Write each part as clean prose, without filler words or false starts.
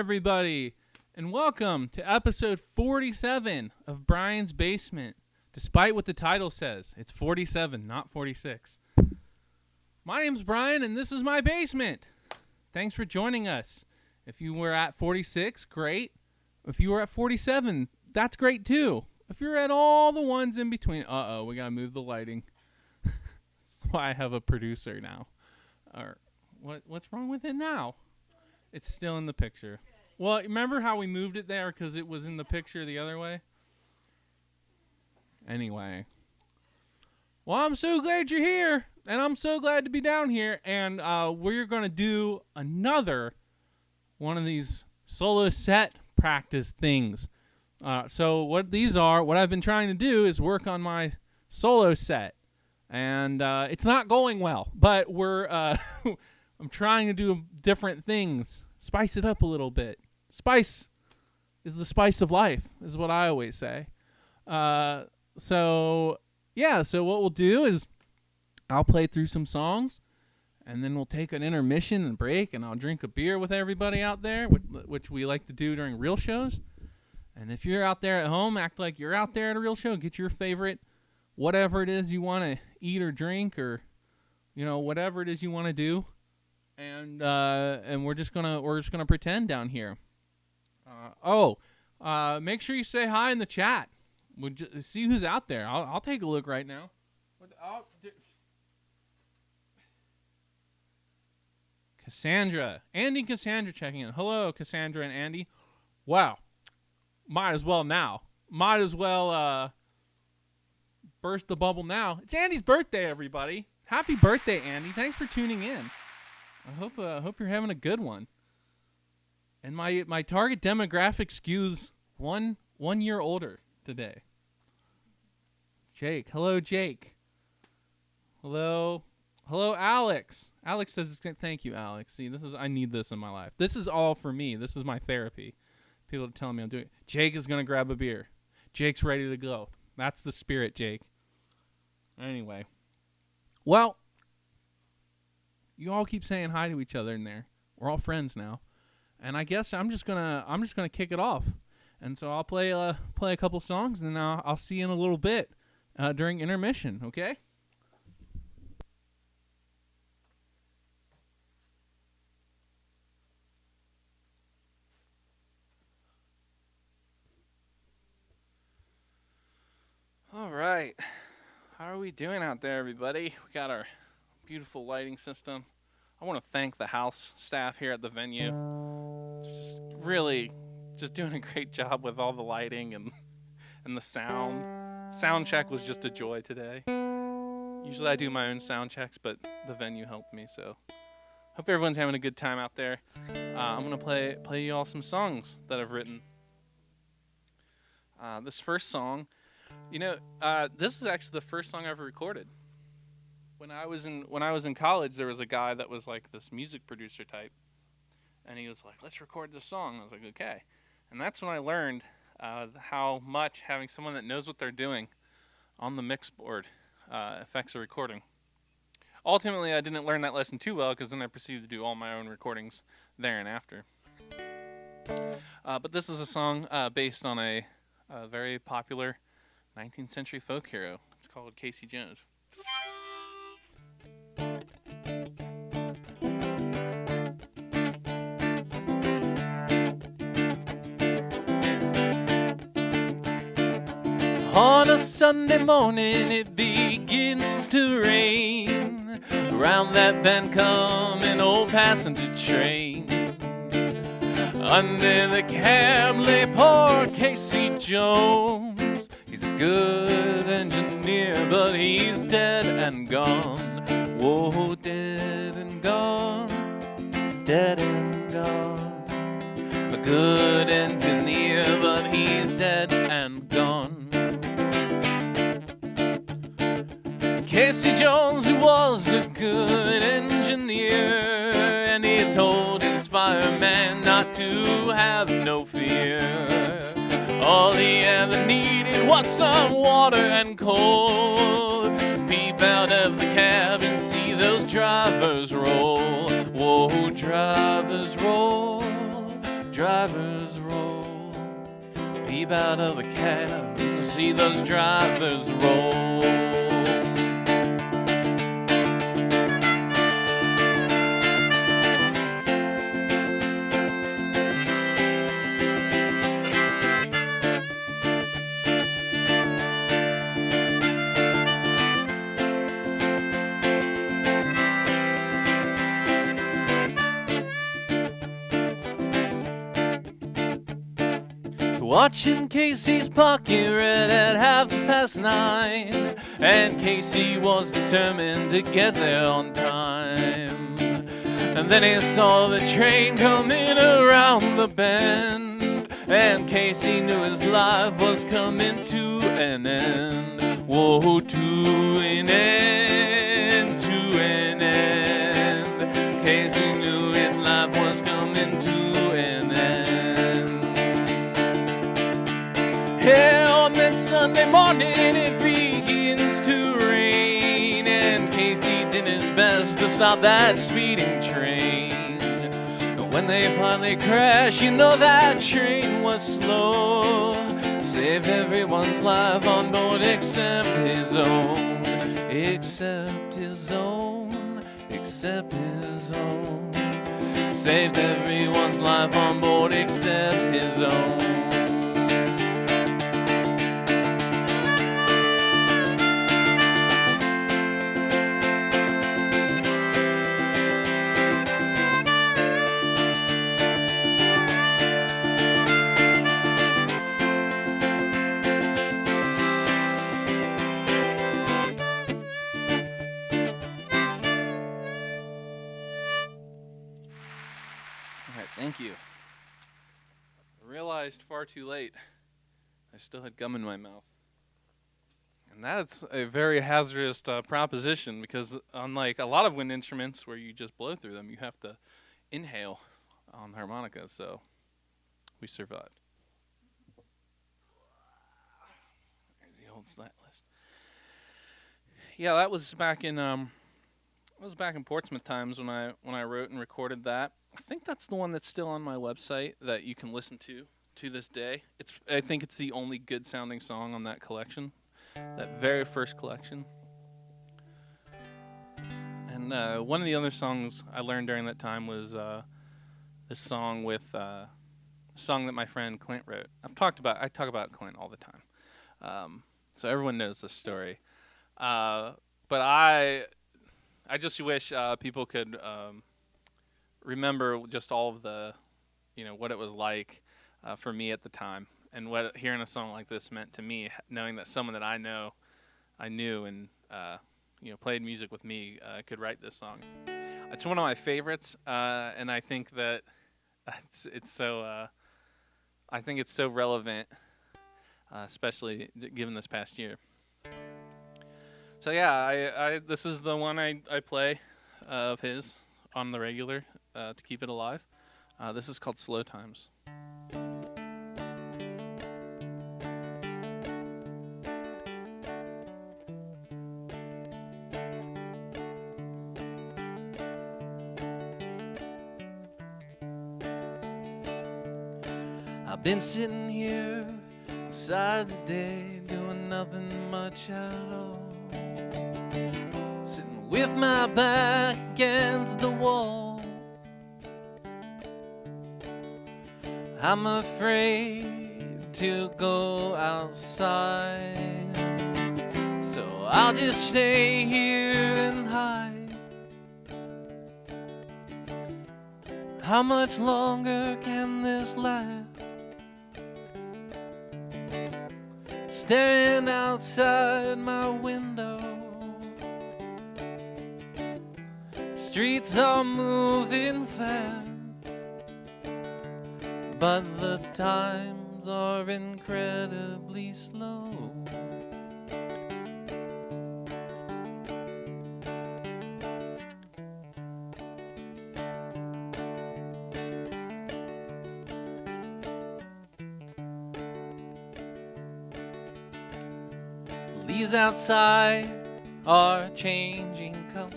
everybody, and welcome to episode 47 of Brian's Basement. Despite what the title says, it's 47, not 46. My name's Brian, and this is my basement. Thanks for joining us. If you were at 46, great. If you were at 47, that's great too. If you're at all the ones in between, we gotta move the lighting. That's why I have a producer now. Or what's wrong with it now? It's still in the picture. Well, remember how we moved it there because it was in the picture the other way? Anyway. Well, I'm so glad you're here, and I'm so glad to be down here, and we're going to do another one of these solo set practice things. So what these are, what I've been trying to do is work on my solo set, and it's not going well, but we're I'm trying to do different things, spice it up a little bit. Spice is the spice of life, is what I always say. So what we'll do is I'll play through some songs, and then we'll take an intermission and break, and I'll drink a beer with everybody out there, which we like to do during real shows. And if you're out there at home, act like you're out there at a real show. Get your favorite, whatever it is you want to eat or drink, or whatever it is you want to do. And we're just gonna pretend down here. Make sure you say hi in the chat. We'll see who's out there. I'll take a look right now. Cassandra, Andy, and Cassandra checking in. Hello, Cassandra and Andy. Wow, might as well burst the bubble now. It's Andy's birthday, everybody. Happy birthday, Andy! Thanks for tuning in. I hope you're having a good one. And my target demographic skews one year older today. Jake. Hello, Jake. Hello, Alex. Alex says thank you, Alex. See, I need this in my life. This is all for me. This is my therapy. People are telling me I'm doing it. Jake is gonna grab a beer. Jake's ready to go. That's the spirit, Jake. Anyway. Well, you all keep saying hi to each other in there. We're all friends now, and I guess I'm just gonna kick it off. And so I'll play a couple songs, and then I'll see you in a little bit during intermission. Okay. All right. How are we doing out there, everybody? We got our beautiful lighting system. I want to thank the house staff here at the venue. It's just doing a great job with all the lighting and the sound. Sound check was just a joy today. Usually I do my own sound checks, but the venue helped me, so hope everyone's having a good time out there. I'm gonna play you all some songs that I've written. This first song, this is actually the first song I ever recorded. When I was in college, there was a guy that was like this music producer type, and he was like, "Let's record this song." I was like, "Okay," and that's when I learned how much having someone that knows what they're doing on the mix board affects a recording. Ultimately, I didn't learn that lesson too well because then I proceeded to do all my own recordings there and after. But this is a song based on a very popular 19th century folk hero. It's called Casey Jones. On a Sunday morning it begins to rain. Around that bend come an old passenger train. Under the cab lay poor Casey Jones. He's a good engineer, but he's dead and gone. Whoa, dead and gone, dead and gone. A good engineer, but he's dead and gone. Casey Jones, who was a good engineer, and he told his fireman not to have no fear. All he ever needed was some water and coal. Peep out of the cab and see those drivers roll. Whoa, drivers roll, drivers drivers roll. Peep out of the cab and see those drivers roll. Watching Casey's pocket read at 9:30, and Casey was determined to get there on time. And then he saw the train coming around the bend, and Casey knew his life was coming to an end. Whoa, to an end, to an end. Casey knew his life was coming to an end. Yeah, on that Sunday morning it begins to rain, and Casey did his best to stop that speeding train. And when they finally crashed, you know that train was slow. Saved everyone's life on board except his own. Except his own. Except his own. Saved everyone's life on board except his own. Thank you. I realized far too late I still had gum in my mouth. And that's a very hazardous proposition, because unlike a lot of wind instruments where you just blow through them, you have to inhale on the harmonica, so we survived. There's the old slat list. Yeah, that was back in Portsmouth times when I wrote and recorded that. I think that's the one that's still on my website that you can listen to this day. I think it's the only good sounding song on that collection, that very first collection. And one of the other songs I learned during that time was this song with a song that my friend Clint wrote. I talk about Clint all the time, so everyone knows this story. But I just wish people could remember just all of the, what it was like for me at the time, and what hearing a song like this meant to me, knowing that someone that I knew and played music with me could write this song. It's one of my favorites, and I think that it's so relevant, especially given this past year. So yeah, this is the one I play of his on the regular to keep it alive. This is called Slow Times. I've been sitting here inside the day, doing nothing much at all. Sitting with my back against the wall. I'm afraid to go outside, so I'll just stay here and hide. How much longer can this last? Staring outside my window, streets are moving fast, but the times are incredibly slow. Leaves outside are changing colors,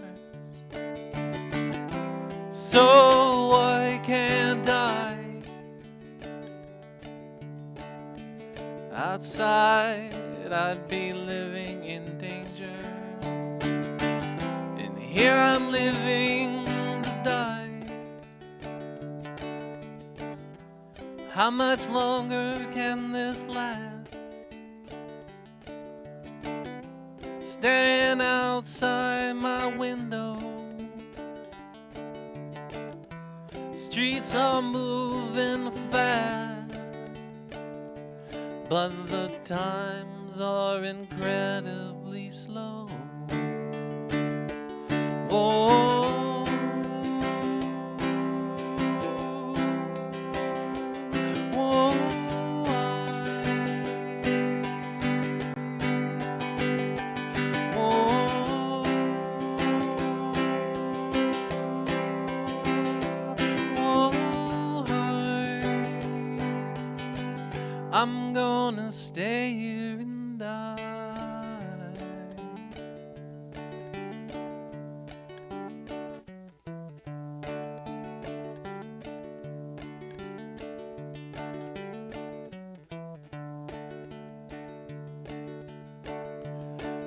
so why can't I Outside, I'd be living in danger. And here I'm living to die. How much longer can this last? Staring outside my window, streets are moving fast, but the times are incredibly slow. Whoa. Whoa. I'm gonna stay here and die.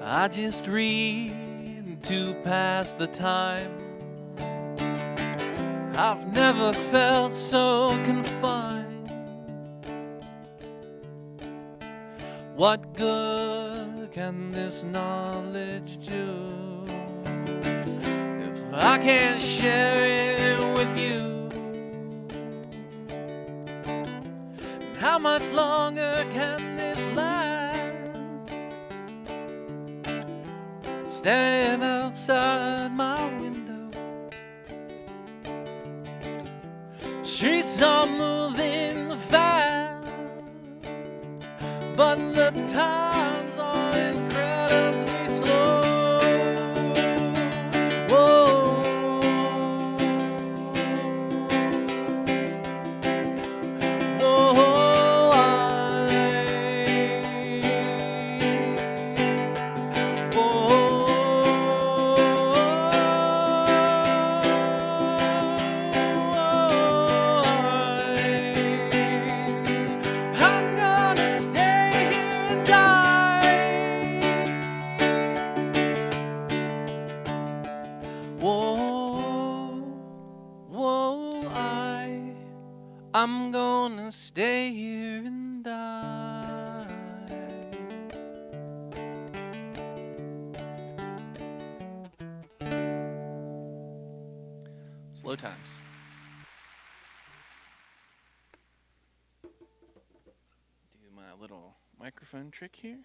I just read to pass the time. I've never felt so confined. What good can this knowledge do if I can't share it with you? And how much longer can this last? Staring outside my window, streets are moving fast, but the times are incredibly slow. Whoa. Whoa. I'm gonna stay here and die. Whoa, whoa, I'm gonna stay here and die. Slow times. Do my little microphone trick here.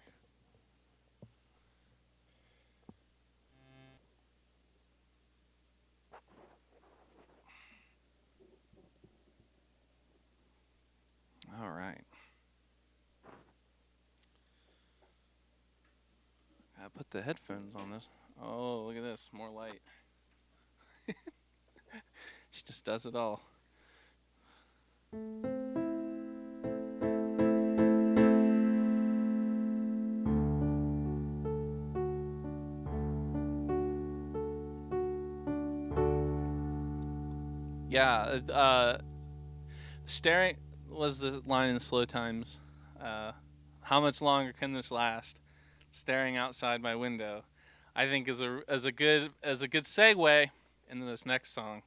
All right. I put the headphones on this. Oh, look at this. More light. She just does it all. Yeah, staring was the line in Slow Times. How much longer can this last? Staring outside my window, I think is a good segue into this next song.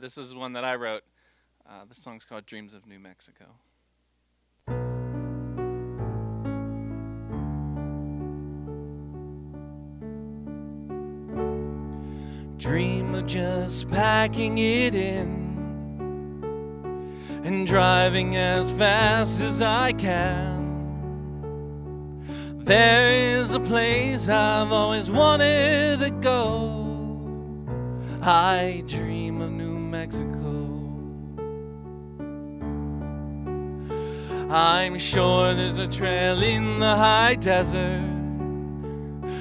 This is one that I wrote. This song's called "Dreams of New Mexico." Dream of just packing it in and driving as fast as I can. There is a place I've always wanted to go. I dream of New Mexico. I'm sure there's a trail in the high desert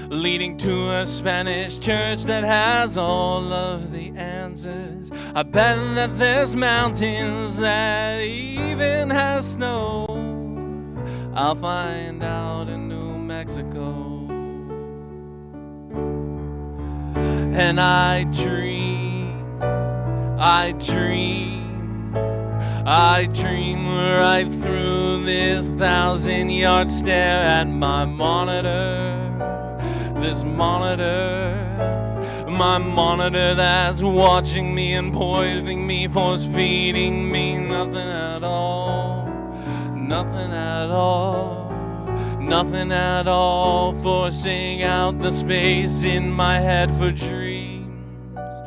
leading to a Spanish church that has all of the answers. I bet that there's mountains that even has snow. I'll find out in New Mexico. And I dream I dream right through this 1,000-yard stare at my monitor. This monitor, my monitor that's watching me and poisoning me, force feeding me nothing at all, nothing at all, nothing at all, forcing out the space in my head for dreams,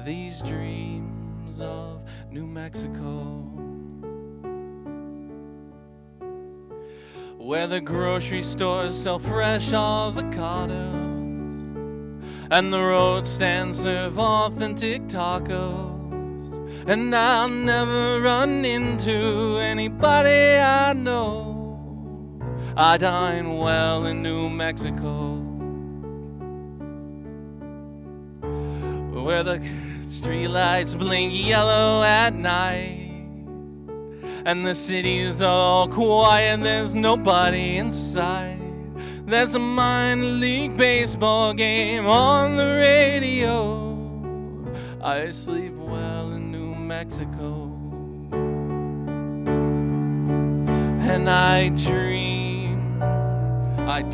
these dreams of New Mexico, where the grocery stores sell fresh avocados and the road stands serve authentic tacos, and I'll never run into anybody I know. I dine well in New Mexico, where the streetlights blink yellow at night, and the city's all quiet, there's nobody inside. There's a minor league baseball game on the radio. I sleep well in New Mexico, and I dream right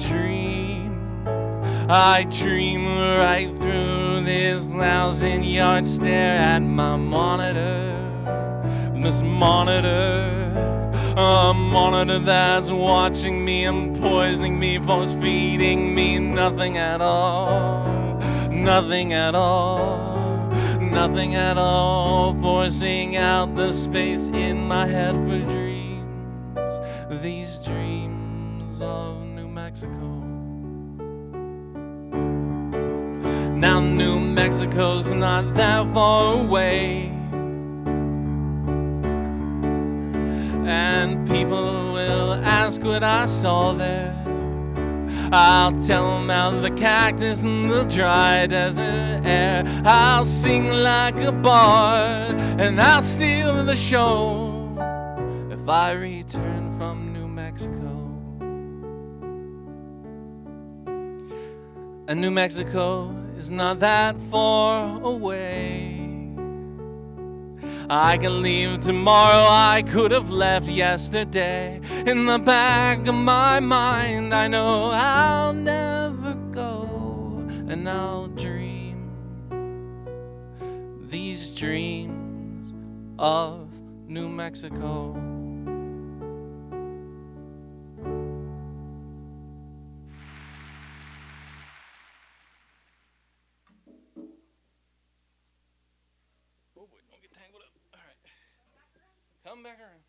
through this 1,000-yard stare at my monitor. This monitor, a monitor that's watching me and poisoning me, force feeding me nothing at all, nothing at all, nothing at all, forcing out the space in my head for dreams, these dreams of New Mexico. Now New Mexico's not that far away, and people will ask what I saw there. I'll tell them about the cactus and the dry desert air. I'll sing like a bard and I'll steal the show if I return from New Mexico. And New Mexico is not that far away. I can leave tomorrow, I could have left yesterday. In the back of my mind, I know I'll never go, and I'll dream these dreams of New Mexico. Come back around.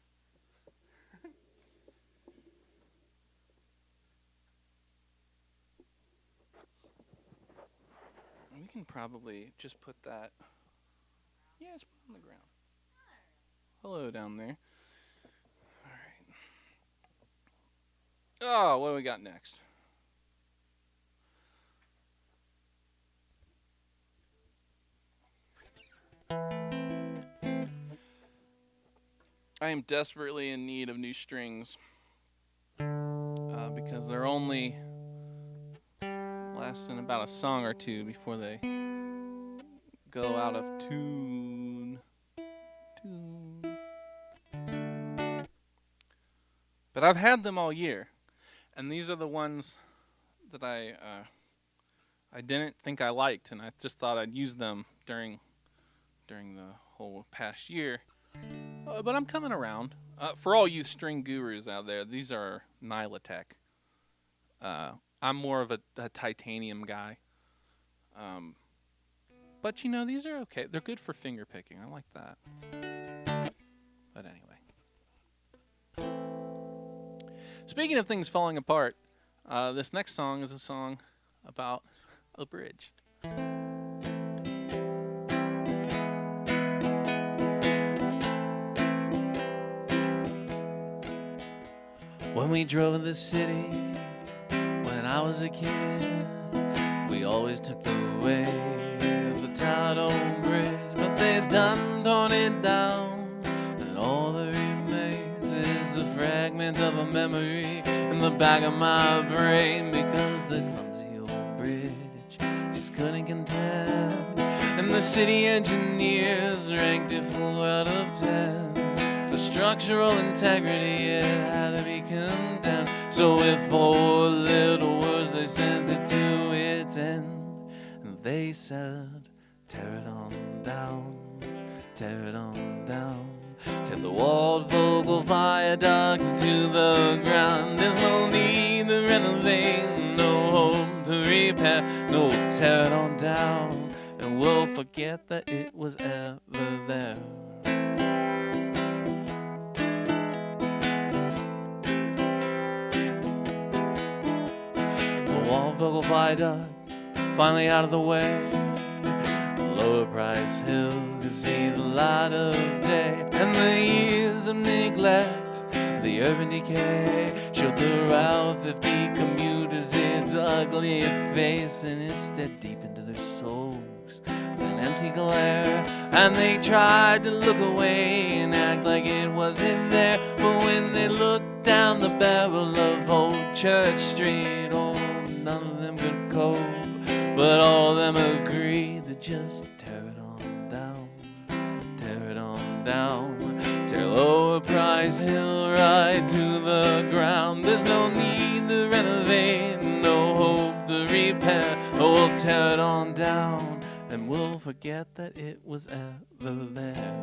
We can probably just put that. Yeah, it's on the ground. Hello down there. All right. Oh, what do we got next? I am desperately in need of new strings because they're only lasting about a song or two before they go out of tune. But I've had them all year, and these are the ones that I didn't think I liked, and I just thought I'd use them during the whole past year. But I'm coming around. For all you string gurus out there, these are Nylatech. I'm more of a titanium guy. But you know, these are okay. They're good for finger picking. I like that. But anyway. Speaking of things falling apart, this next song is a song about a bridge. When we drove in the city, when I was a kid, we always took the way of the Tidal Bridge. But they done torn it down, and all that remains is a fragment of a memory in the back of my brain. Because the clumsy old bridge just couldn't contend, and the city engineers ranked it 4 out of 10 for structural integrity, it had to be condemned. So with 4 little words they sent it to its end. And they said, tear it on down, tear it on down. Tear the Waldvogel viaduct to the ground. There's no need to renovate, no hope to repair. No, tear it on down, and we'll forget that it was ever there. The Waldvogel viaduct finally out of the way. Lower Price Hill could see the light of day, and the years of neglect, the urban decay, showed the Route 50 commuters its ugly face, and it stared deep into their souls with an empty glare. And they tried to look away and act like it wasn't there, but when they looked down the barrel of Old Church Street, oh, none of them could cope, but all of them agreed to just tear it on down, tear it on down. Tear Lower Price Hill right to the ground. There's no need to renovate, no hope to repair. Oh, we'll tear it on down, and we'll forget that it was ever there.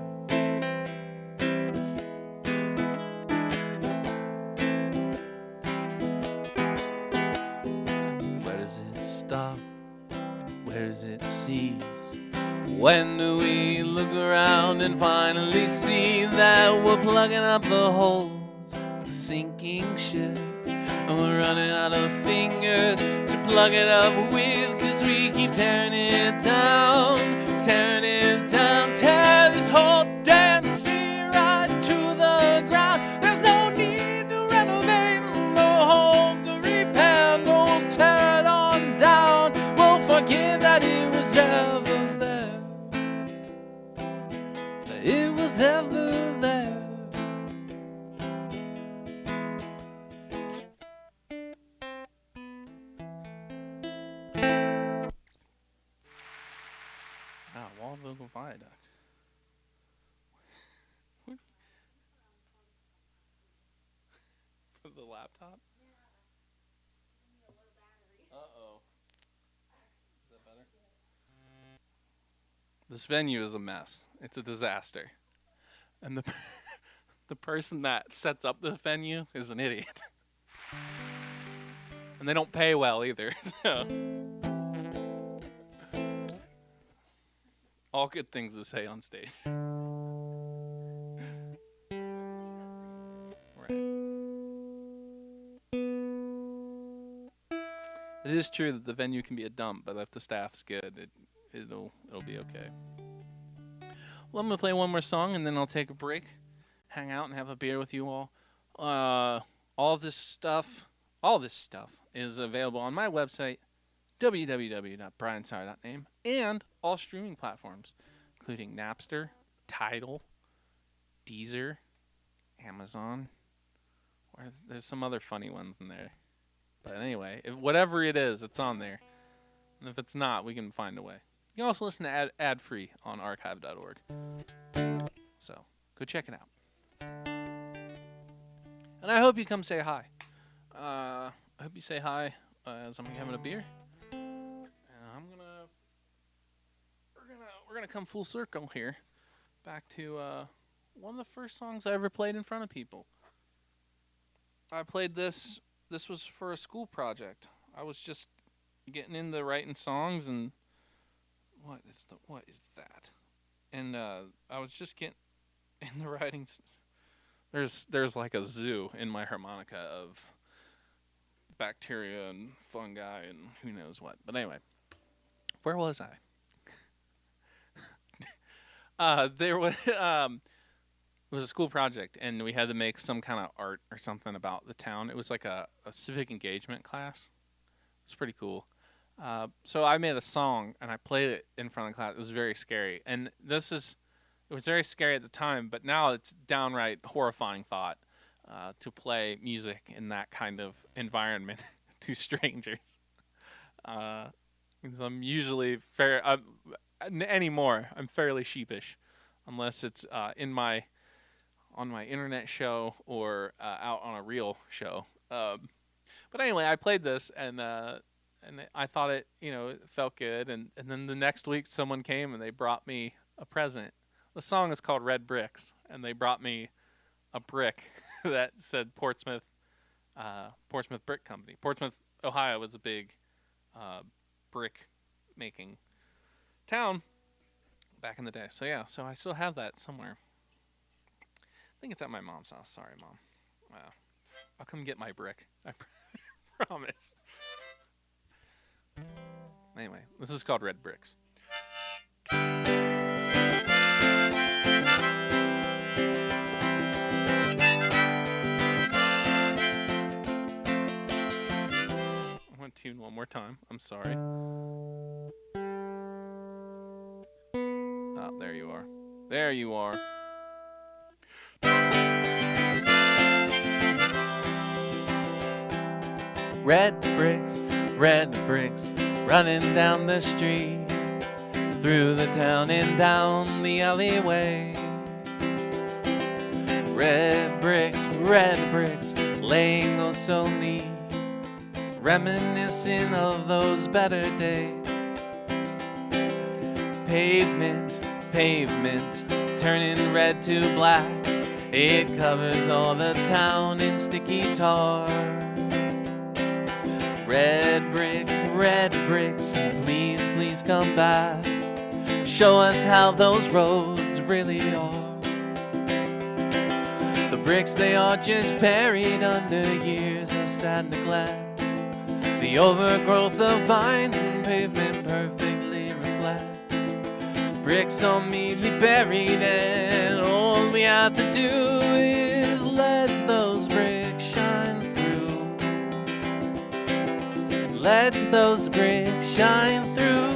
Where does it stop? Where does it cease? When do we look around and finally see that we're plugging up the holes of the sinking ship, and we're running out of fingers to plug it up with, 'cause we keep tearing it down, tearing it down. Tear this whole damn city right to the ground. There's no need to renovate, no hope to repair. No, we'll tear it on down, we'll forget that it was ever there, that it was ever there. Waldvogel Viaduct. For the laptop? Uh-oh. Is that better? This venue is a mess. It's a disaster. And the the person that sets up the venue is an idiot. And they don't pay well either. So. All good things to say on stage. Right. It is true that the venue can be a dump, but if the staff's good, it'll be okay. Well, I'm gonna play one more song and then I'll take a break, hang out and have a beer with you all. All this stuff is available on my website, www.briansauer.name, and all streaming platforms, including Napster, Tidal, Deezer, Amazon. There's some other funny ones in there. But anyway, whatever it is, it's on there. And if it's not, we can find a way. You can also listen to ad-free on archive.org. So, go check it out. And I hope you come say hi. I hope you say hi as I'm having a beer. We're gonna come full circle here, back to one of the first songs I ever played in front of people. I played this. This was for a school project. I was just getting into writing songs, and what is that? And I was just getting in the writing. There's like a zoo in my harmonica of bacteria and fungi and who knows what. But anyway, where was I? There was it was a school project, and we had to make some kind of art or something about the town. It was like a civic engagement class. It's pretty cool. So I made a song, and I played it in front of the class. It was very scary, and it was very scary at the time, but now it's downright horrifying thought to play music in that kind of environment to strangers. Because I'm usually anymore, I'm fairly sheepish, unless it's in my on my internet show or out on a real show. But anyway, I played this and I thought it felt good. And then the next week, someone came and they brought me a present. The song is called Red Bricks, and they brought me a brick that said Portsmouth Brick Company. Portsmouth, Ohio was a big brick making town back in the day. So yeah, so I still have that somewhere. I think it's at my mom's house. Sorry, Mom. I'll come get my brick. I promise. Anyway, this is called Red Bricks. I'm going to tune one more time. I'm sorry. Oh, there you are. There you are. Red bricks, running down the street, through the town and down the alleyway. Red bricks, laying oh so neat, reminiscing of those better days. Pavement, turning red to black, it covers all the town in sticky tar. Red bricks, please come back. Show us how those roads really are. The bricks, they are just buried under years of sad neglect. The overgrowth of vines and pavement perfectly reflect. Bricks are meanly buried, and all we have to do is let those bricks shine through. Let those bricks shine through.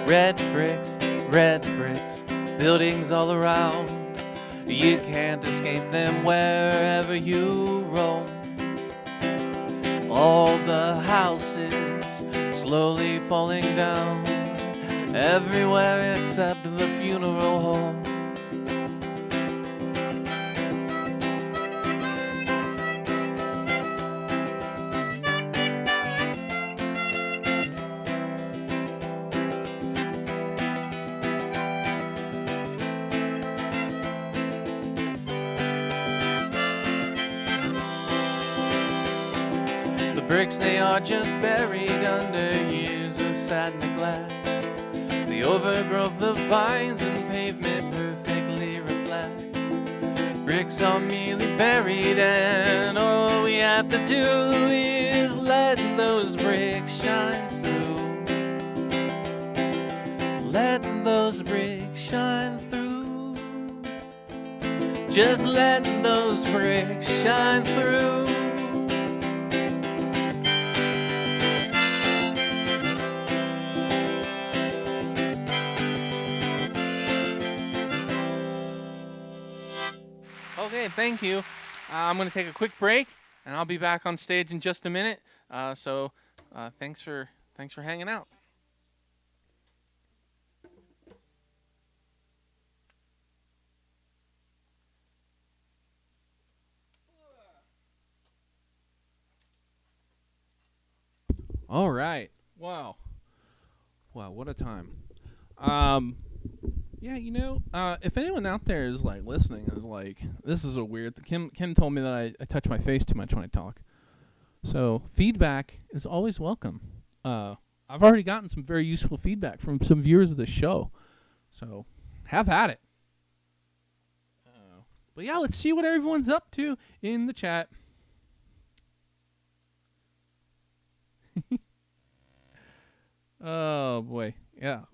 Red bricks, buildings all around. You can't escape them wherever you roam. All the houses slowly falling down, everywhere except the funeral homes. The bricks, they are just buried under years of sad neglect. The overgrowth of vines and pavement perfectly reflect. Bricks are merely buried, and all we have to do is let those bricks shine through. Let those bricks shine through. Just let those bricks shine through. Okay, thank you. I'm going to take a quick break, and I'll be back on stage in just a minute. So thanks for hanging out. All right. Wow, what a time. Yeah, if anyone out there is like listening is like, this is a weird. Kim told me that I touch my face too much when I talk. So feedback is always welcome. I've already gotten some very useful feedback from some viewers of the show. So have at it. But yeah, let's see what everyone's up to in the chat. Oh boy. Yeah.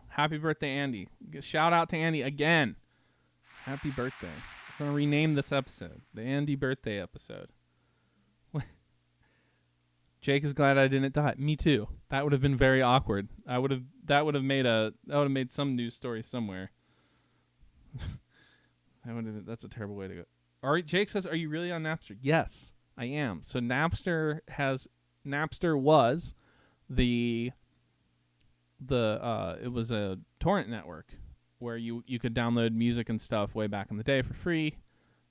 Happy birthday, Andy. Shout out to Andy again. Happy birthday. I'm going to rename this episode the Andy birthday episode. Jake is glad I didn't die. Me too. That would have been very awkward. That would have made some news story somewhere. That's a terrible way to go. All right, Jake says, "Are you really on Napster?" Yes, I am. So Napster was the it was a torrent network where you could download music and stuff way back in the day for free,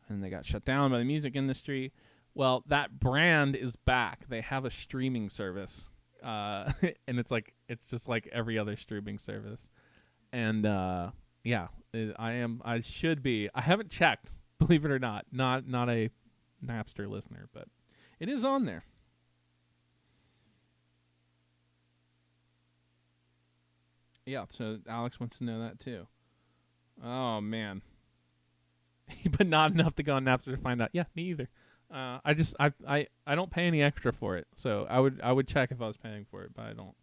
and they got shut down by the music industry. Well, that brand is back. They have a streaming service, and it's just like every other streaming service. And I should be. I haven't checked, believe it or not. Not a Napster listener, but it is on there. Yeah, so Alex wants to know that too. Oh man. But not enough to go on Napster to find out. Yeah, me either. I don't pay any extra for it, so I would check if I was paying for it, but I don't.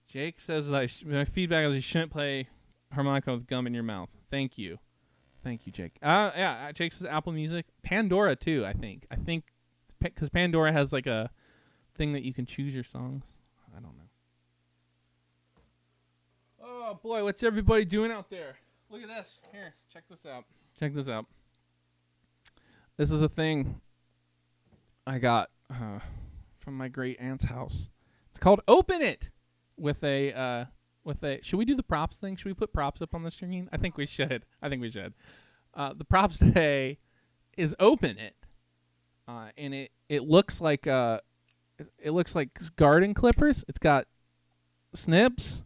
Jake says that my feedback is you shouldn't play harmonica with gum in your mouth. Thank you, Jake. Jake says Apple Music, Pandora too. I think because Pandora has like a thing that you can choose your songs. I don't know. Oh boy, what's everybody doing out there? Look at this. Here, check this out. This is a thing I got from my great aunt's house. It's called Open It with a should we do the props thing? Should we put props up on the screen? I think we should. The props today is Open It. And it looks like garden clippers. It's got snips,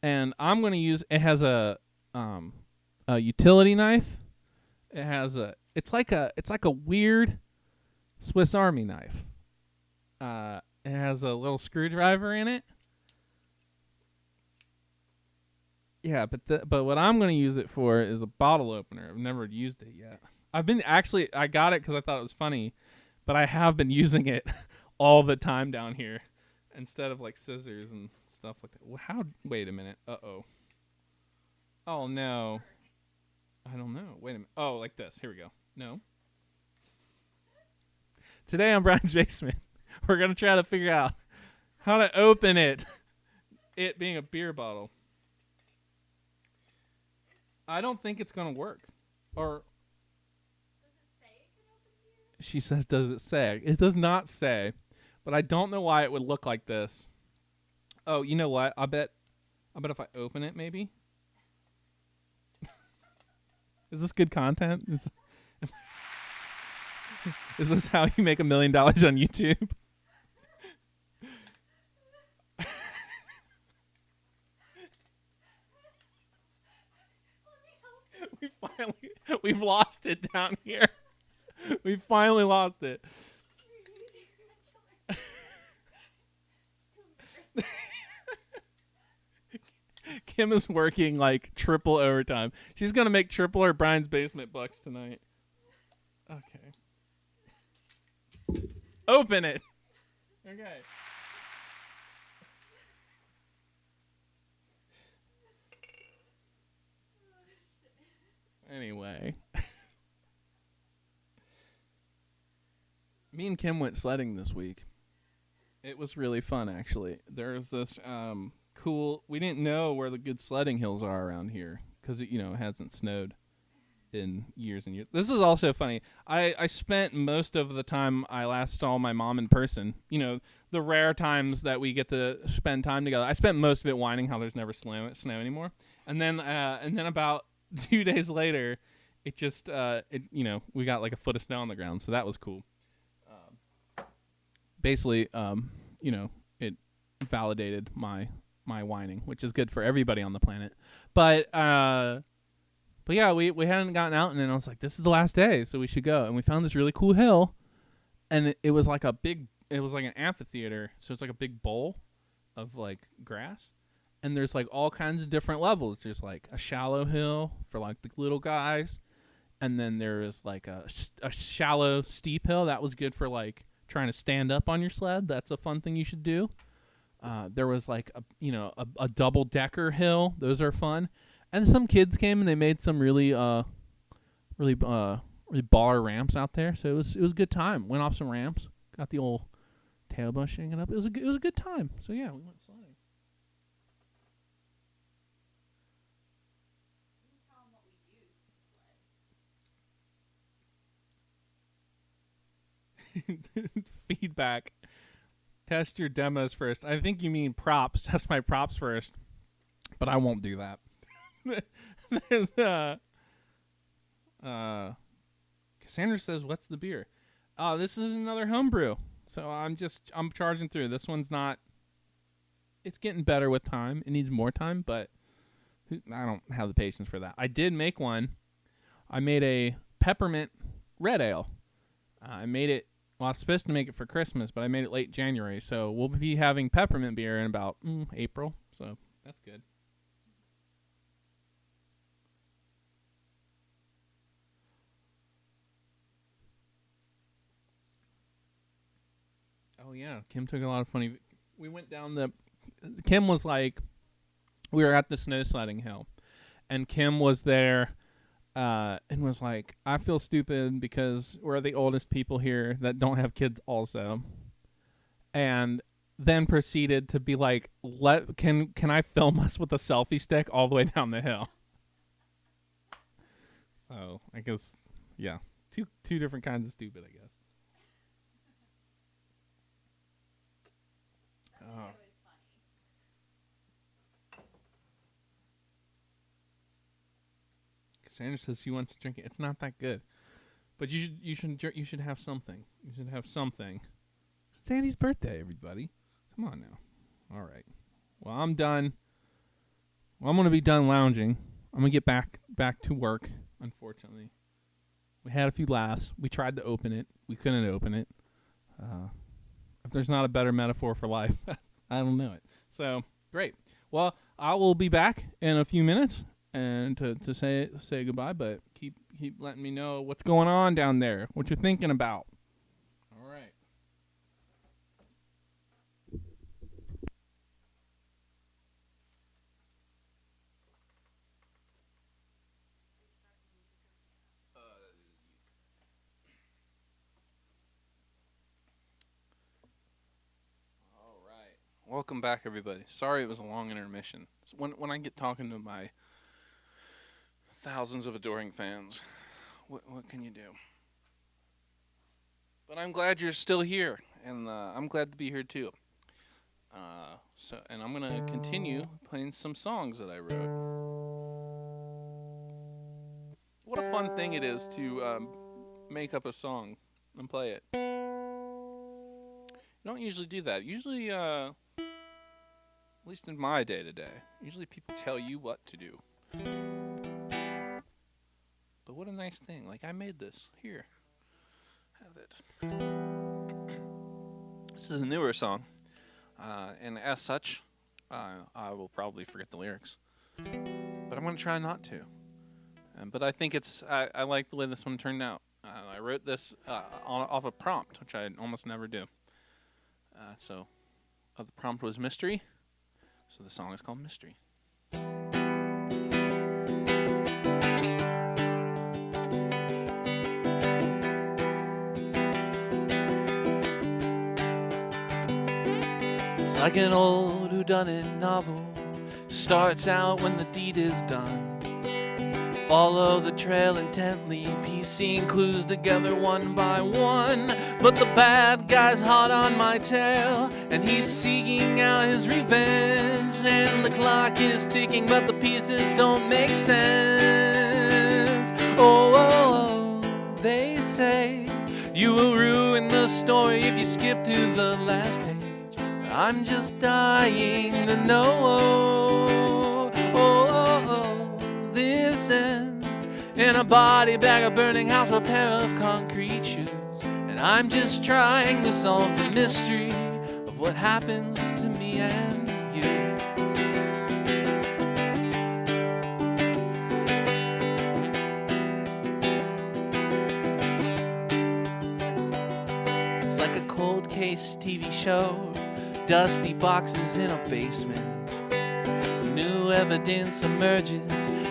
and I'm going to use it has a utility knife. It's like a weird Swiss Army knife. It has a little screwdriver in it. Yeah, but what I'm going to use it for is a bottle opener. I've never used it yet. I got it because I thought it was funny, but I have been using it all the time down here instead of like scissors and stuff like that. Wait a minute. Uh-oh. Oh, no. I don't know. Wait a minute. Oh, like this. Here we go. No. Today on Brian's Basement, we're going to try to figure out how to open it. It being a beer bottle. I don't think it's going to work. Or does it say it can open beer? She says, does it say? It does not say. But I don't know why it would look like this. Oh, you know what? I bet if I open it, maybe. Is this good content? Is this how you make $1 million on YouTube? We've lost it down here. We finally lost it. Kim is working like triple overtime. She's gonna make triple her Brian's Basement bucks tonight. Okay. Open it. Okay. Anyway. Me and Kim went sledding this week. It was really fun, actually. There's this cool... We didn't know where the good sledding hills are around here because it hasn't snowed in years and years. This is also funny. I spent most of the time I last saw my mom in person. The rare times that we get to spend time together. I spent most of it whining how there's never snow anymore. And then about 2 days later, it just we got like a foot of snow on the ground, so that was cool. Basically, it validated my whining, which is good for everybody on the planet. But yeah, we hadn't gotten out, and then I was like, this is the last day, so we should go. And we found this really cool hill, and it was like an amphitheater, so it's like a big bowl of like grass. And there's like all kinds of different levels. There's like a shallow hill for like the little guys, and then there is like a shallow steep hill that was good for like trying to stand up on your sled. That's a fun thing you should do. There was like a double decker hill. Those are fun. And some kids came and they made some really baller ramps out there. So it was a good time. Went off some ramps. Got the old tailbone shaking up. It was a good time. So yeah, we went sledding. feedback. Test your demos first. I think you mean props. Test my props first. But I won't do that. There's, Cassandra says, "What's the beer?" This is another homebrew. So I'm charging through. This one's not. It's getting better with time. It needs more time, but I don't have the patience for that. I did make one. I made a peppermint red ale. I made it. Well, I was supposed to make it for Christmas, but I made it late January. So we'll be having peppermint beer in about April. So that's good. Oh yeah, Kim took a lot of funny. We went down Kim was like, we were at the snow sledding hill, and Kim was there, and was like, I feel stupid because we're the oldest people here that don't have kids also, and then proceeded to be like, can I film us with a selfie stick all the way down the hill? Oh, I guess, yeah, two different kinds of stupid, I guess. Cassandra says she wants to drink it. It's not that good, but you should have something. You should have something. It's Andy's birthday, everybody. Come on now. All right. Well, I'm done. Well, I'm gonna be done lounging. I'm gonna get back to work. Unfortunately, we had a few laughs. We tried to open it. We couldn't open it. If there's not a better metaphor for life, I don't know it. So great. Well, I will be back in a few minutes and to say goodbye, but keep letting me know what's going on down there, what you're thinking about. All right. All right. Welcome back, everybody. Sorry it was a long intermission. So when I get talking to my thousands of adoring fans, what can you do? But I'm glad you're still here, and I'm glad to be here too. And I'm gonna continue playing some songs that I wrote. What a fun thing it is to make up a song and play it. You don't usually do that. Usually, at least in my day-to-day, usually people tell you what to do. But what a nice thing. Like, I made this. Here. Have it. This is a newer song. And as such, I will probably forget the lyrics. But I'm going to try not to. But I think I like the way this one turned out. I wrote this off a prompt, which I almost never do. So the prompt was mystery. So the song is called Mystery. It's like an old whodunit novel. Starts out when the deed is done. Follow the trail intently, piecing clues together one by one. But the bad guy's hot on my tail, and he's seeking out his revenge. And the clock is ticking, but the pieces don't make sense. They say you will ruin the story if you skip to the last page. But I'm just dying to know. This ends in a body bag, a burning house, or a pair of concrete shoes. And I'm just trying to solve the mystery of what happens to me and you. It's like a cold case TV show, dusty boxes in a basement. New evidence emerges,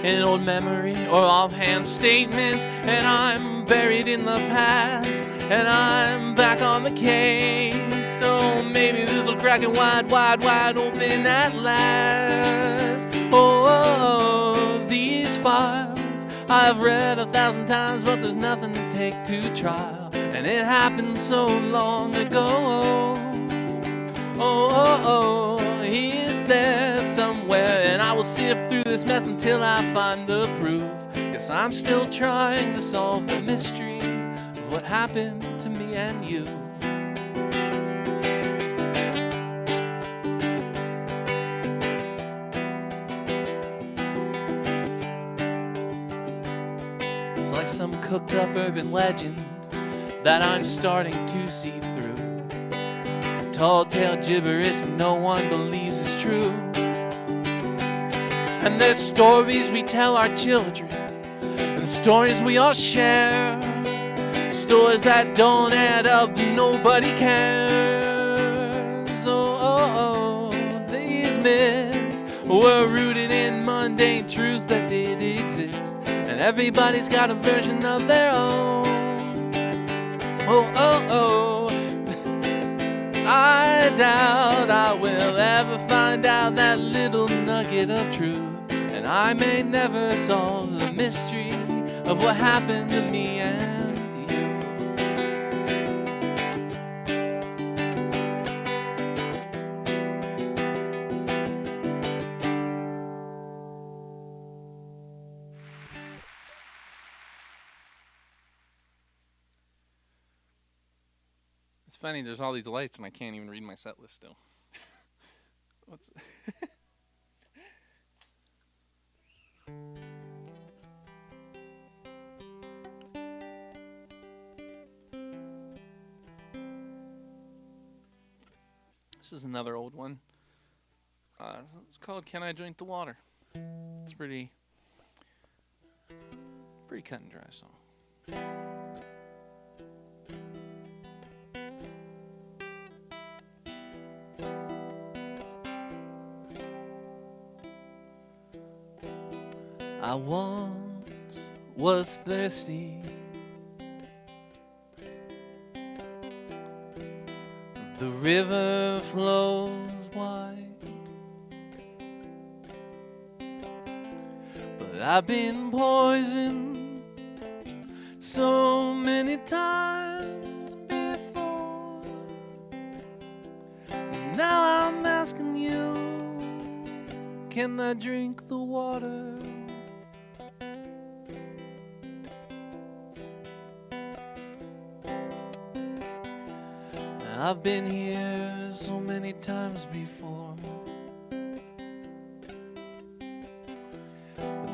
an old memory or offhand statement, and I'm buried in the past, and I'm back on the case. So maybe this'll crack it wide open at last. These files I've read 1,000 times, but there's nothing to take to trial. And and it happened so long ago. He is there somewhere, and I will sift through this mess until I find the proof. Guess I'm still trying to solve the mystery of what happened to me and you. It's like some cooked up urban legend that I'm starting to see through. Tall tale gibberish no one believes is true. And there's stories we tell our children, and stories we all share, stories that don't add up and nobody cares. These myths were rooted in mundane truths that did exist, and everybody's got a version of their own. I doubt I will ever find out that little nugget of truth, and I may never solve the mystery of what happened to me and you. It's funny, there's all these lights and I can't even read my set list still. What's This is another old one. It's called Can I Drink the Water? It's pretty cut and dry song. I once was thirsty, the river flows wide, but I've been poisoned so many times before. Now I'm asking you, can I drink the water? I've been here so many times before, but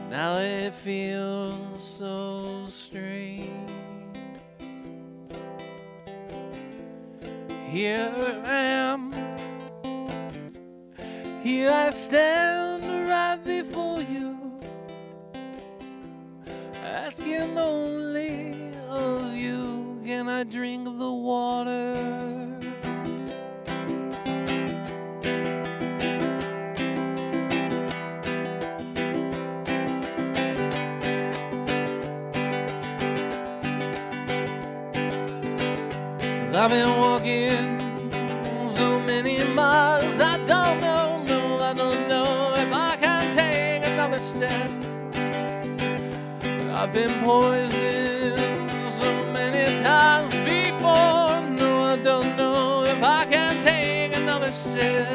now it feels so strange. Here I am, here I stand right before you, asking only of you, can I drink the water? I've been walking so many miles, I don't know if I can take another step. I've been poisoned so many times before, no, I don't know if I can take another sip.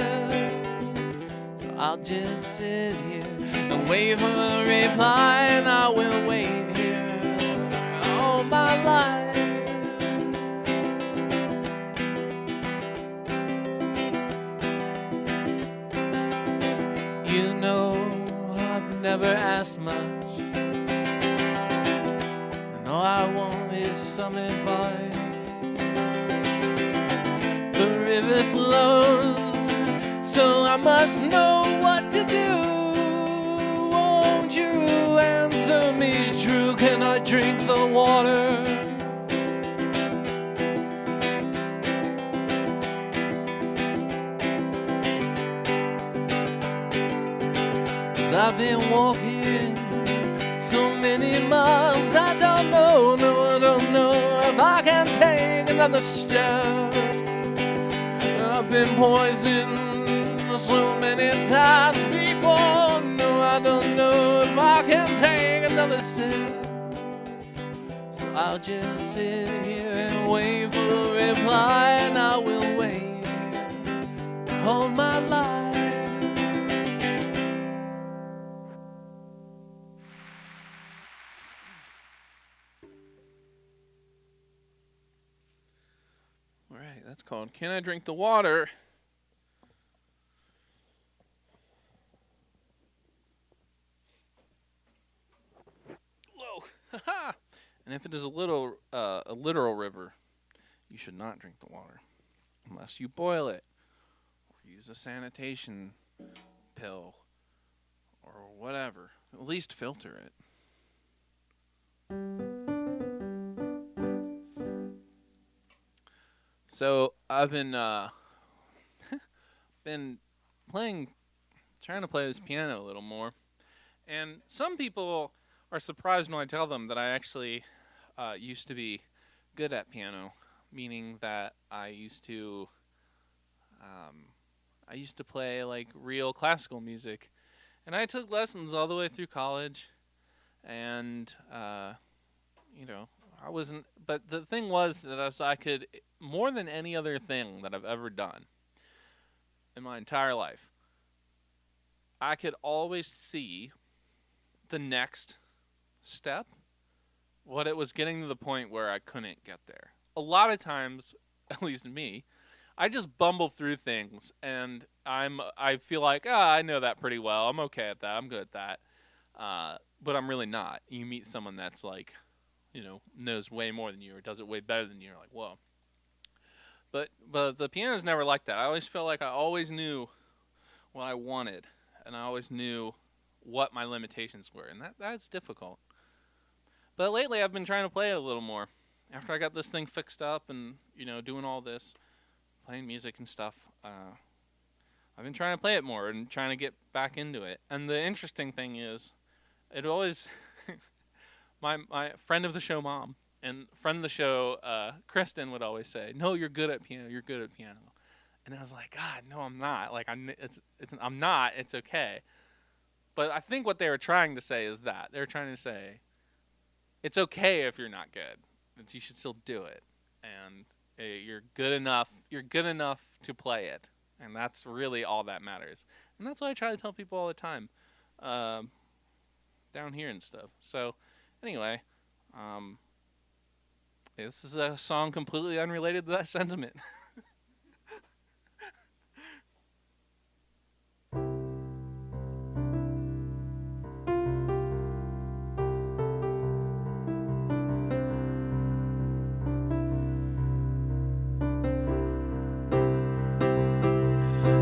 So I'll just sit here and wait for a reply, and I will wait here all my life. You know, I've never asked much, and all I want is some advice. The river flows, so I must know what to do. Won't you answer me true? Can I drink the water? 'Cause I've been walking so many miles, I don't know, no, I don't know if I can take another step. I've been poisoned so many times before, no, I don't know if I can take another sip. So I'll just sit here and wait for a reply, and I will wait all my life. All right, that's called Can I Drink the Water? Whoa. And if it is a literal river, you should not drink the water unless you boil it or use a sanitation pill or whatever. At least filter it. So I've been been trying to play this piano a little more, and some people are surprised when I tell them that I actually used to be good at piano, meaning that I used to play like real classical music, and I took lessons all the way through college, and I wasn't. But the thing was that I could, more than any other thing that I've ever done in my entire life, I could always see the next step, what it was getting to the point where I couldn't get there. A lot of times, at least me, I just bumble through things, and I feel like, I know that pretty well. I'm okay at that. I'm good at that. But I'm really not. You meet someone that's like, knows way more than you or does it way better than you. You're like, whoa. But the piano's never like that. I always felt like I always knew what I wanted, and I always knew what my limitations were, and that's difficult. But lately I've been trying to play it a little more. After I got this thing fixed up and, doing all this, playing music and stuff, I've been trying to play it more and trying to get back into it. And the interesting thing is, it always, my friend of the show, Mom, and friend of the show, Kristen, would always say, "No, you're good at piano. You're good at piano." And I was like, God, no, I'm not. Like, I'm not. It's okay. But I think what they were trying to say is that they're trying to say, it's okay if you're not good. That you should still do it, and you're good enough. You're good enough to play it, and that's really all that matters. And that's what I try to tell people all the time, down here and stuff. So, anyway, this is a song completely unrelated to that sentiment.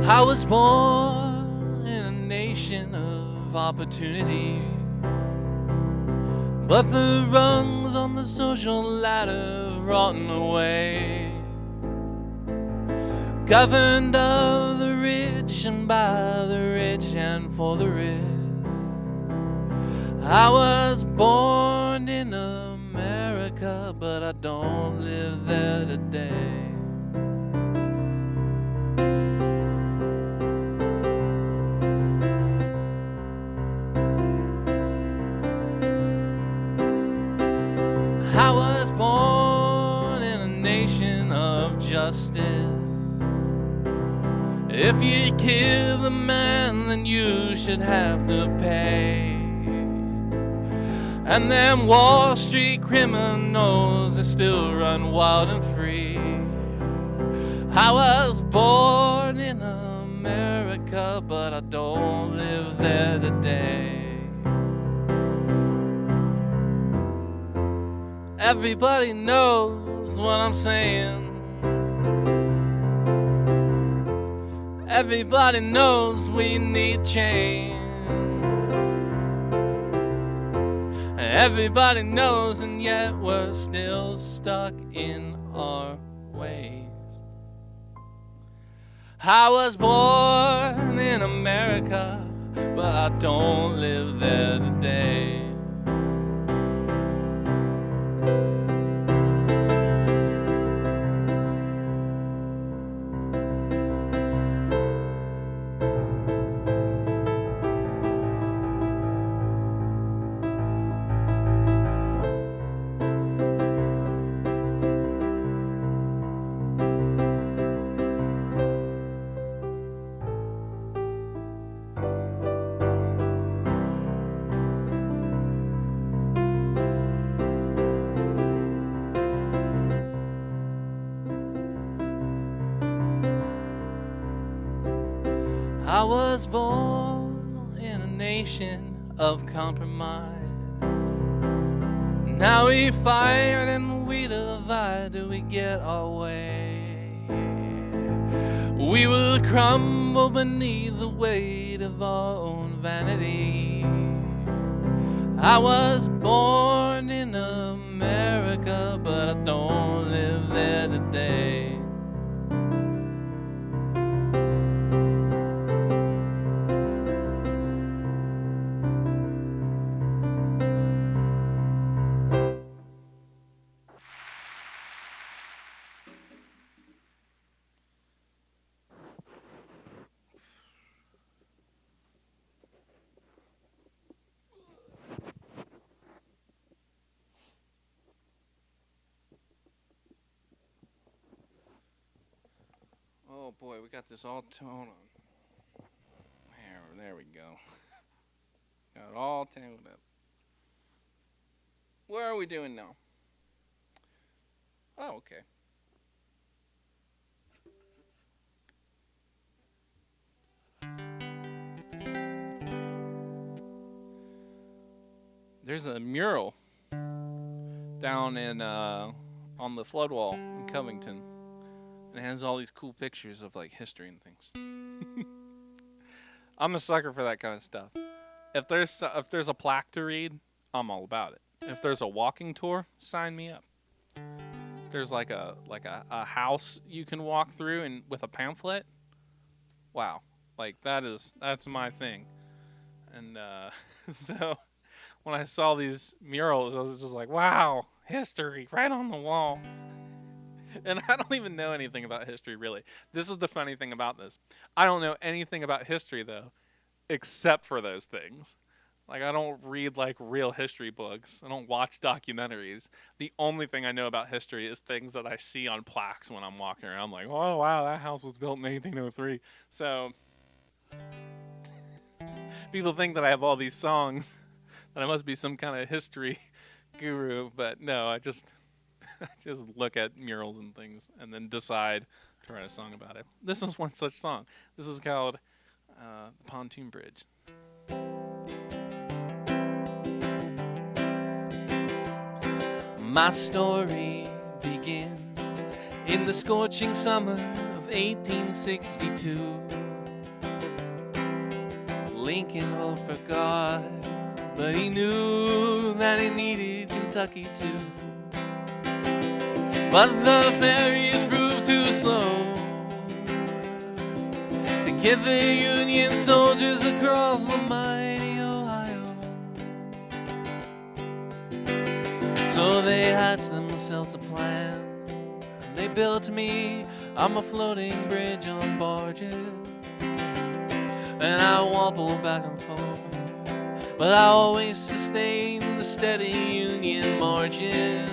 I was born in a nation of opportunity, but the rungs on the social ladder have rotten away, governed of the rich and by the rich and for the rich. I was born in America, but I don't live there today. I was born in a nation of justice. If you kill a man, then you should have to pay. And them Wall Street criminals, they still run wild and free. I was born in America, but I don't live there today. Everybody knows what I'm saying. Everybody knows we need change. Everybody knows, and yet we're still stuck in our ways. I was born in America, but I don't live there today. I was born in a nation of compromise. Now we fight and we divide till we get our way. We will crumble beneath the weight of our own vanity. I was born in America, but I don't live there today. Oh boy, we got this all hold on. There we go. Got it all tangled up. Where are we doing now? Oh, okay. There's a mural down in on the flood wall in Covington. And it has all these cool pictures of like history and things. I'm a sucker for that kind of stuff. If there's a plaque to read, I'm all about it. If there's a walking tour, sign me up. If there's like a house you can walk through and with a pamphlet, wow, like that's my thing. And so when I saw these murals, I was just like, wow, history right on the wall. And I don't even know anything about history, really. This is the funny thing about this. I don't know anything about history, though, except for those things. Like, I don't read, like, real history books. I don't watch documentaries. The only thing I know about history is things that I see on plaques when I'm walking around. I'm like, oh, wow, that house was built in 1803. So, people think that I have all these songs, that I must be some kind of history guru. But no, I just look at murals and things and then decide to write a song about it. This is one such song. This is called The Pontoon Bridge. My story begins in the scorching summer of 1862. Lincoln hoped for God, but he knew that he needed Kentucky too. But the ferries proved too slow to get the Union soldiers across the mighty Ohio. So they hatched themselves a plan, and they built me a floating bridge on barges. And I wobble back and forth, but I always sustain the steady Union marches.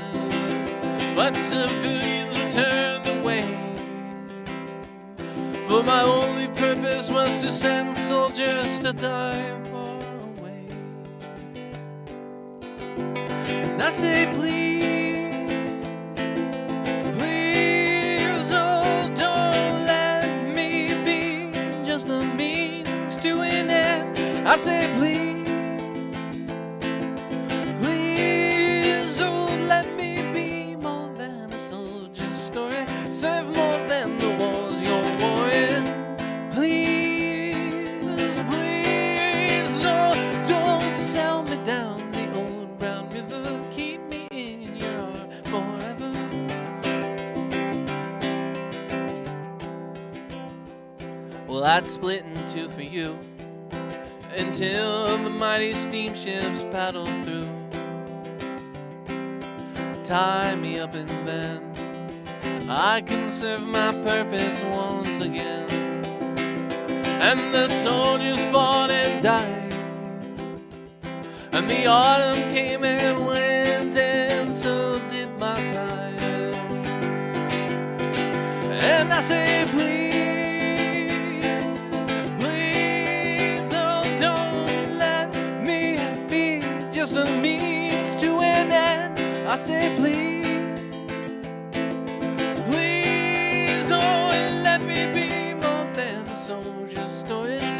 But civilians were turned away, for my only purpose was to send soldiers to die far away. And I say please, please, oh, don't let me be just a means to an end. I say please. Serve more than the wars you're warring. Please, please, oh, don't sell me down the old brown river. Keep me in your heart forever. Well, I'd split in two for you until the mighty steamships paddled through. Tie me up and then I can serve my purpose once again. And the soldiers fought and died, and the autumn came and went, and so did my time. And I say please, please, oh, don't let me be just a means to an end. I say please. Soldier stories.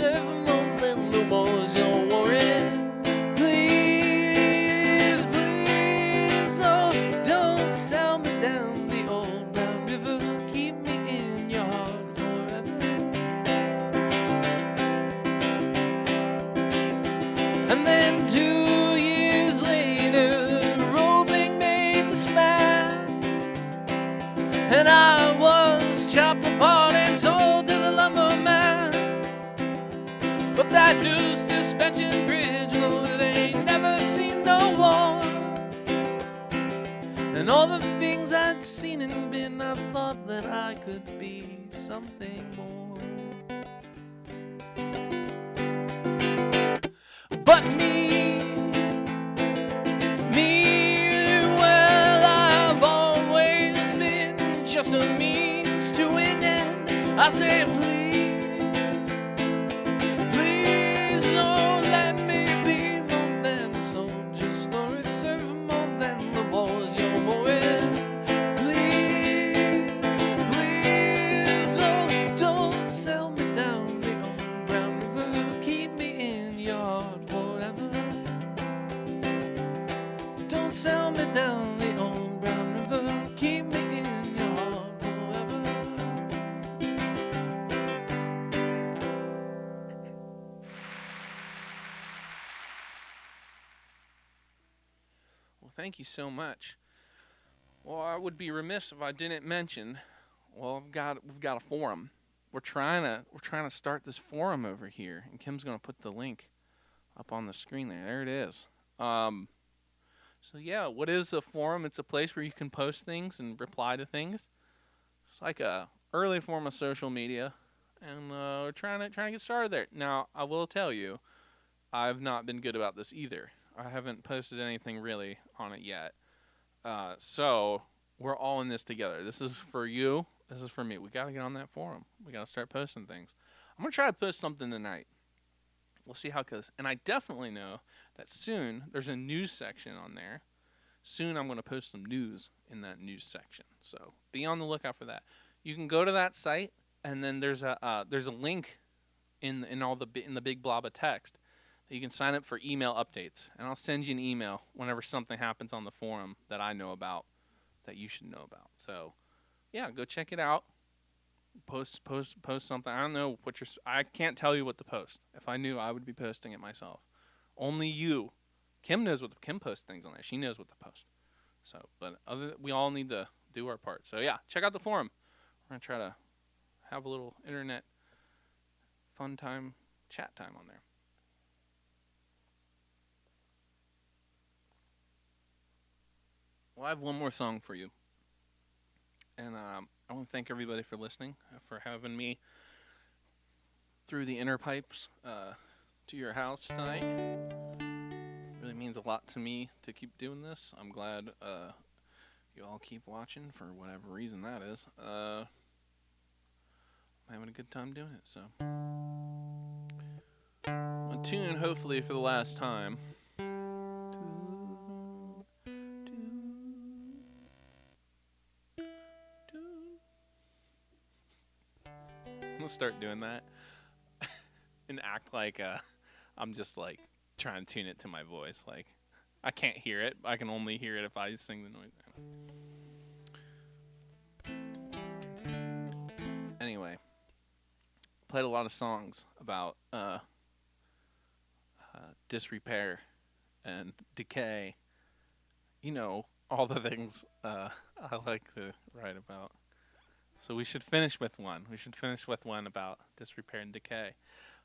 when I was chopped apart and sold to the lumberman. But that new suspension bridge, Lord, it ain't never seen no war. And all the things I'd seen and been, I thought that I could be something more. But well, I've always been just a means to an end. I say, please don't let me be more than a soldier. Stories serve more than the wars you're in. Please, don't sell me down the old brown river. Keep me in your heart forever. Don't sell me down the old brown river. Keep me in your heart forever. Well, thank you so much. Well, I would be remiss if I didn't mention. Well, we've got a forum. We're trying to start this forum over here, and Kim's gonna put the link up on the screen there. There it is. So yeah, what is a forum? It's a place where you can post things and reply to things. It's like a early form of social media, and we're trying to get started there. Now, I will tell you, I've not been good about this either. I haven't posted anything really on it yet. So we're all in this together. This is for you. This is for me. We gotta get on that forum. We gotta start posting things. I'm gonna try to post something tonight. We'll see how it goes. And I definitely know that soon there's a news section on there. Soon I'm going to post some news in that news section. So be on the lookout for that. You can go to that site, and then there's a link in the big blob of text that you can sign up for email updates. And I'll send you an email whenever something happens on the forum that I know about that you should know about. So yeah, go check it out. Post something. I don't know what I can't tell you what to post. If I knew, I would be posting it myself. Only you. Kim knows Kim posts things on there. She knows what to post. So, but we all need to do our part. So yeah, check out the forum. We're gonna try to have a little internet fun time, chat time on there. Well, I have one more song for you. And I want to thank everybody for listening, for having me through the inner pipes to your house tonight. It really means a lot to me to keep doing this. I'm glad you all keep watching for whatever reason that is. I'm having a good time doing it, so. I'll tune hopefully for the last time. Start doing that and act like I'm just like trying to tune it to my voice. Like I can't hear it. I can only hear it if I sing the noise. Anyway, played a lot of songs about disrepair and decay. You know, all the things I like to write about. So we should finish with one. We should finish with one about disrepair and decay. I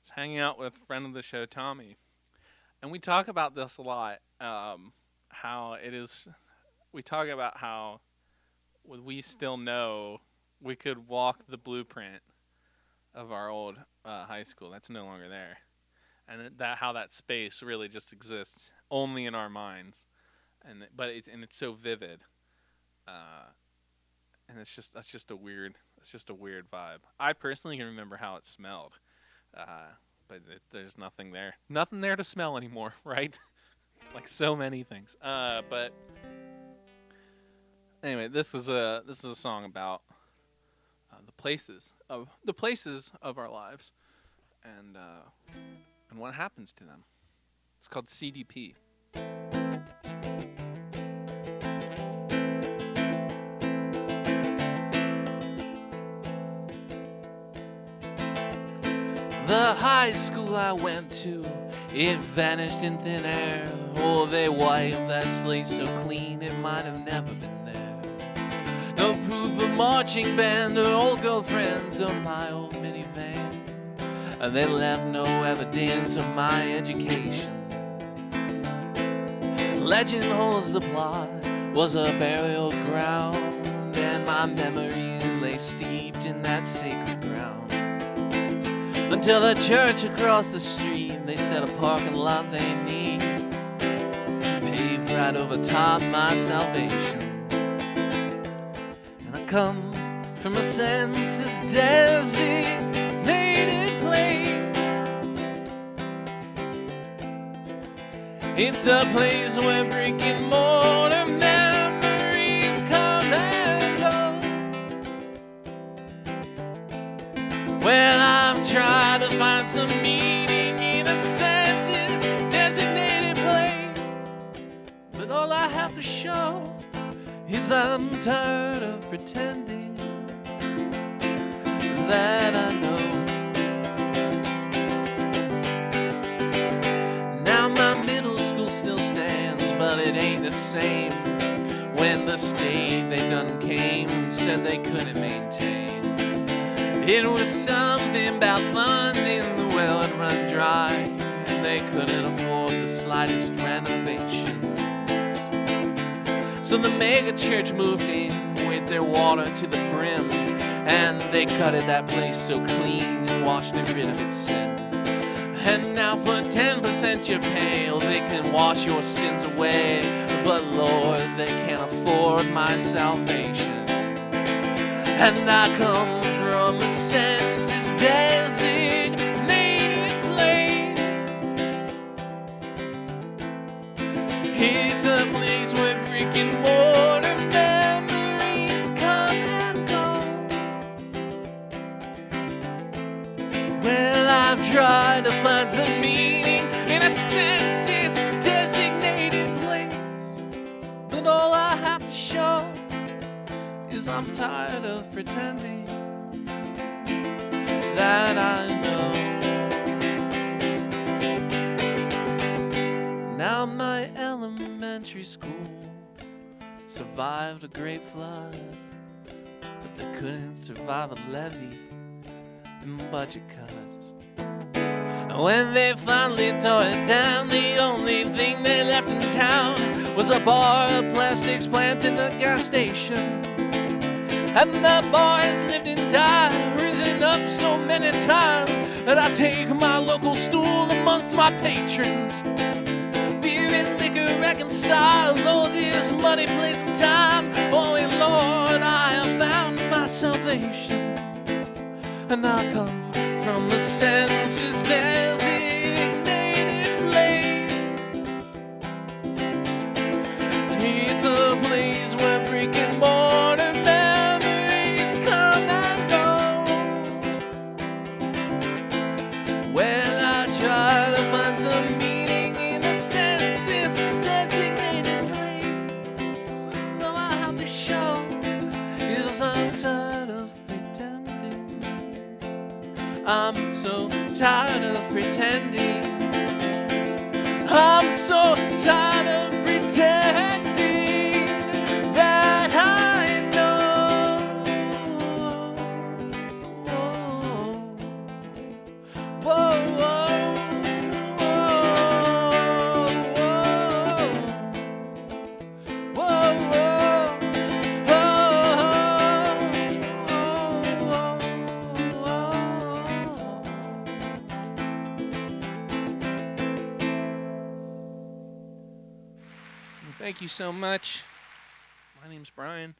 was hanging out with a friend of the show, Tommy, and we talk about this a lot. How it is, we talk about how we still know we could walk the blueprint of our old high school. That's no longer there, and how that space really just exists only in our minds, but it's so vivid. And that's just a weird vibe. I personally can remember how it smelled, but there's nothing there to smell anymore, right? Like so many things. But anyway, this is a song about the places of our lives, and what happens to them. It's called CDP. The high school I went to, it vanished in thin air. Oh, they wiped that slate so clean it might have never been there. No proof of marching band or old girlfriends or my old minivan. And they left no evidence of my education. Legend holds the plot was a burial ground, and my memories lay steeped in that sacred ground. Until the church across the street, they set a parking lot they need, paved right over top my salvation. And I come from a census designated place. It's a place where brick and mortar memories come and go. Well, I've tried to find some meaning in a census designated place, but all I have to show is I'm tired of pretending that I know. Now my middle school still stands, but it ain't the same when the state they done came and said they couldn't maintain. It was something about funding the well had run dry, and they couldn't afford the slightest renovations. So the mega church moved in with their water to the brim, and they gutted that place so clean and washed it rid of its sin. And now for 10% you pay, oh, they can wash your sins away. But Lord, they can't afford my salvation. And I come from a census designated place. It's a place where brick and mortar memories come and go. Well, I've tried to find some meaning in a census designated place, but all I have to show is I'm tired of pretending that I know. Now my elementary school survived a great flood, but they couldn't survive a levee and budget cuts. When they finally tore it down, the only thing they left in town was a bar of plastics planted in a gas station. And the bar has lived and died, risen up so many times that I take my local stool amongst my patrons. Beer and liquor reconcile, oh, this muddy place and time. Oh, and Lord, I have found my salvation. And I come from the census designated place. It's a place where brick and mortar memories come and go. Well, I try to find some meaning in a census designated place, and all I have to show is I'm tired of pretending. I'm so tired of pretending. I'm so tired of pretending that I know. Whoa, whoa, whoa, whoa, Thank you so much. My name's Brian,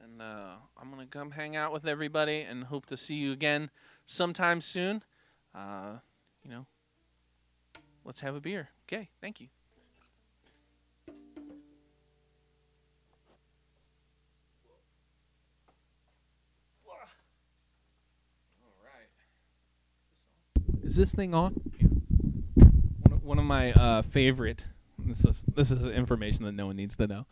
and I'm going to come hang out with everybody and hope to see you again sometime soon. Let's have a beer. Okay, thank you. All right. Is this thing on? Yeah. One of my favorite. This is information that no one needs to know.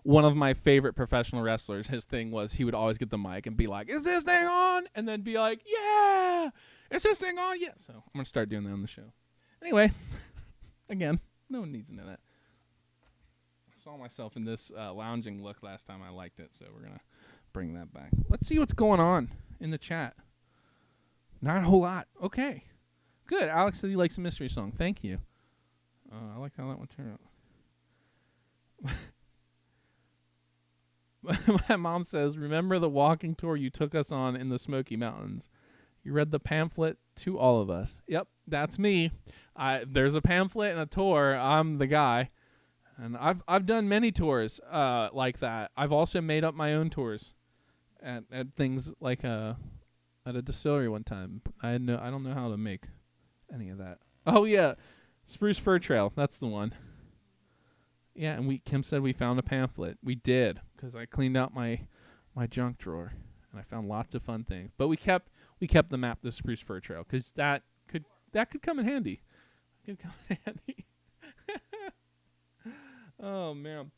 One of my favorite professional wrestlers, his thing was he would always get the mic and be like, "Is this thing on?" And then be like, "Yeah, is this thing on?" Yeah. So I'm gonna start doing that on the show. Anyway, again, no one needs to know that. I saw myself in this lounging look last time. I liked it, so we're gonna bring that back. Let's see what's going on in the chat. Not a whole lot. Okay. Good. Alex says he likes a mystery song. Thank you. I like how that one turned out. My mom says, remember the walking tour you took us on in the Smoky Mountains? You read the pamphlet to all of us. Yep, that's me. There's a pamphlet and a tour. I'm the guy. And I've done many tours like that. I've also made up my own tours at things like at a distillery one time. I don't know how to make any of that. Oh yeah, Spruce Fir Trail. That's the one. Yeah, and Kim said we found a pamphlet. We did, because I cleaned out my junk drawer and I found lots of fun things. But we kept the map to Spruce Fir Trail because that could come in handy. Could come in handy. Oh man.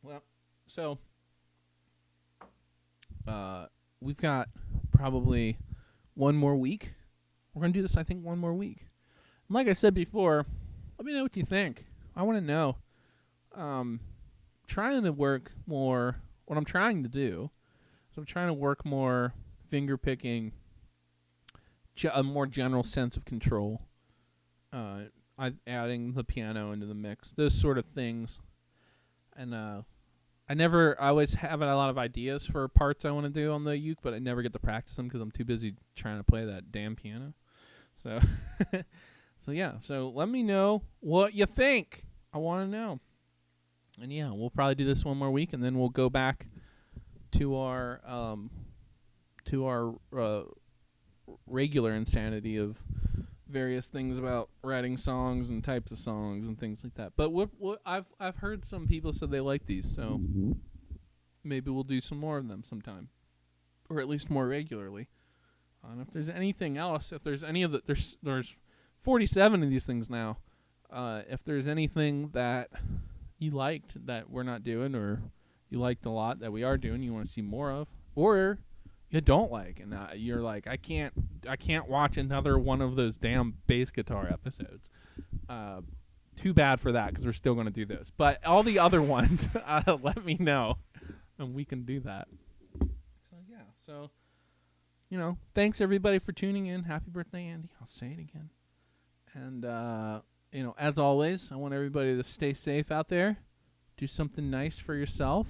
Well, so we've got probably one more week. We're gonna do this, I think, one more week. And like I said before, let me know what you think. I want to know. Trying to work more. What I'm trying to do is I'm trying to work more finger picking, a more general sense of control. Adding the piano into the mix, those sort of things. And I always have a lot of ideas for parts I want to do on the uke, but I never get to practice them because I'm too busy trying to play that damn piano. So, so let me know what you think. I want to know. And yeah, we'll probably do this one more week, and then we'll go back to our regular insanity of various things about writing songs and types of songs and things like that. But I've heard some people say they like these, so maybe we'll do some more of them sometime, or at least more regularly. And if there's anything else, if there's any of the there's 47 of these things now. If there's anything that you liked that we're not doing, or you liked a lot that we are doing, you want to see more of, or you don't like, and you're like, I can't watch another one of those damn bass guitar episodes. Too bad for that, because we're still going to do those. But all the other ones, let me know, and we can do that. So yeah, so thanks everybody for tuning in. Happy birthday, Andy. I'll say it again. And as always, I want everybody to stay safe out there. Do something nice for yourself,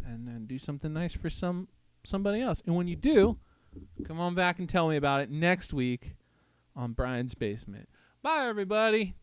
and then do something nice for somebody else. And when you do, come on back and tell me about it next week on Brian's Basement. Bye, everybody.